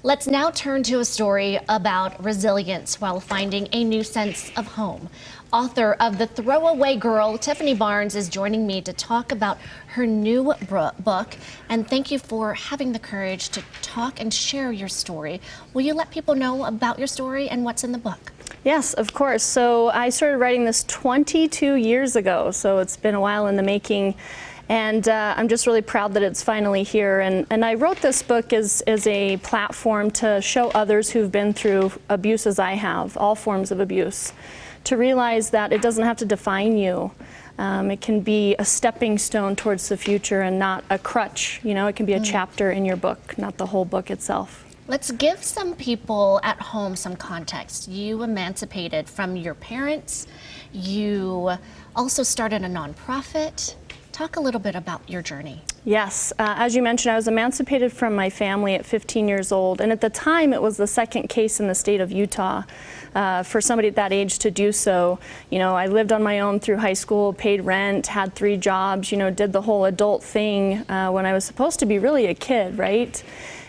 Let's now turn to a story about resilience while finding a new sense of home. Author of The Throwaway Girl, Tiffany Barnes, is joining me to talk about her new book. And thank you for having the courage to talk and share your story. Will you let people know about your story and what's in the book? Yes, of course. So I started writing this 22 years ago, so it's been a while in the making. And I'm just really proud that it's finally here. And I wrote this book as a platform to show others who've been through abuse as I have, all forms of abuse, to realize that it doesn't have to define you. It can be a stepping stone towards the future and not a crutch. You know, it can be a chapter in your book, not the whole book itself. Let's give some people at home some context. You emancipated from your parents. You also started a nonprofit. Talk a little bit about your journey. Yes, as you mentioned, I was emancipated from my family at 15 years old, and at the time it was the second case in the state of Utah for somebody at that age to do so. You know, I lived on my own through high school, paid rent, had 3 jobs, you know, did the whole adult thing when I was supposed to be really a kid, right?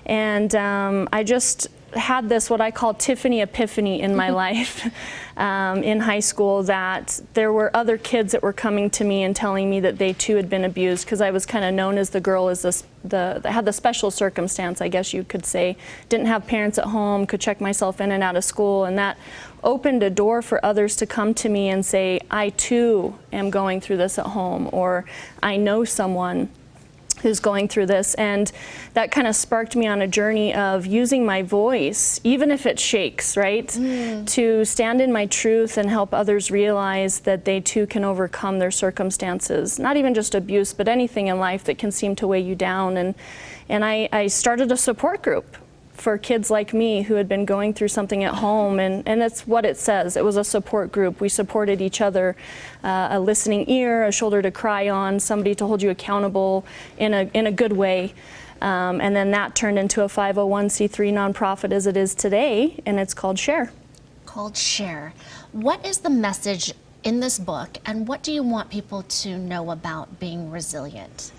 And I just had this, what I call Tiffany epiphany in my life in high school, that there were other kids that were coming to me and telling me that they too had been abused, because I was kind of known as the girl that had the special circumstance, I guess you could say. Didn't have parents at home, could check myself in and out of school, and that opened a door for others to come to me and say, I too am going through this at home, or I know someone who's going through this. And that kind of sparked me on a journey of using my voice, even if it shakes, right? To stand in my truth and help others realize that they too can overcome their circumstances. Not even just abuse, but anything in life that can seem to weigh you down. And I started a support group for kids like me who had been going through something at home, and that's what it says. It was a support group. We supported each other, a listening ear, a shoulder to cry on, somebody to hold you accountable in a good way. And then that turned into a 501c3 nonprofit as it is today, and it's called SHARE. Called SHARE. What is the message in this book, and what do you want people to know about being resilient?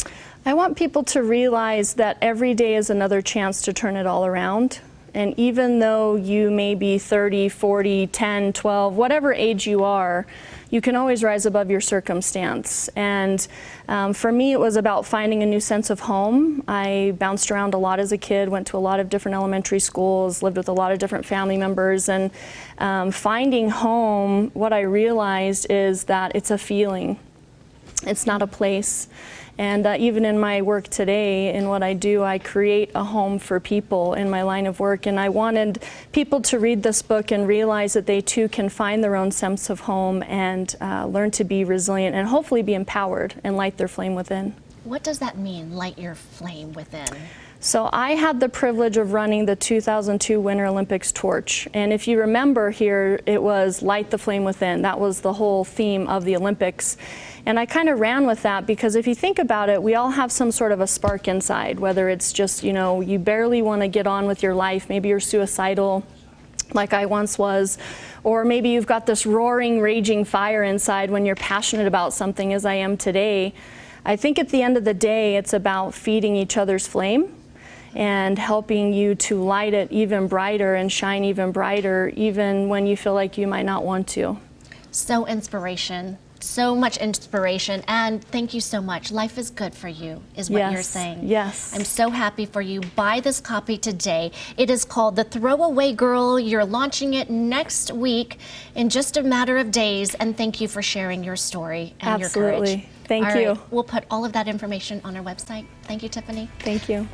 I want people to realize that every day is another chance to turn it all around. And even though you may be 30, 40, 10, 12, whatever age you are, you can always rise above your circumstance. And for me, it was about finding a new sense of home. I bounced around a lot as a kid, went to a lot of different elementary schools, lived with a lot of different family members, and finding home, what I realized is that it's a feeling. It's not a place. And even in my work today, in what I do, I create a home for people in my line of work. And I wanted people to read this book and realize that they too can find their own sense of home and learn to be resilient and hopefully be empowered and light their flame within. What does that mean, light your flame within? So I had the privilege of running the 2002 Winter Olympics torch. And if you remember here, it was light the flame within. That was the whole theme of the Olympics. And I kind of ran with that because if you think about it, we all have some sort of a spark inside, whether it's just, you know, you barely want to get on with your life. Maybe you're suicidal, like I once was, or maybe you've got this roaring, raging fire inside when you're passionate about something, as I am today. I think at the end of the day, it's about feeding each other's flame and helping you to light it even brighter and shine even brighter, even when you feel like you might not want to. So much inspiration, and thank you so much. Life is good for you, is what you're saying. Yes. I'm so happy for you. Buy this copy today. It is called The Throwaway Girl. You're launching it next week in just a matter of days, and thank you for sharing your story and your courage. Absolutely. Thank you. We'll put all of that information on our website. Thank you, Tiffany. Thank you.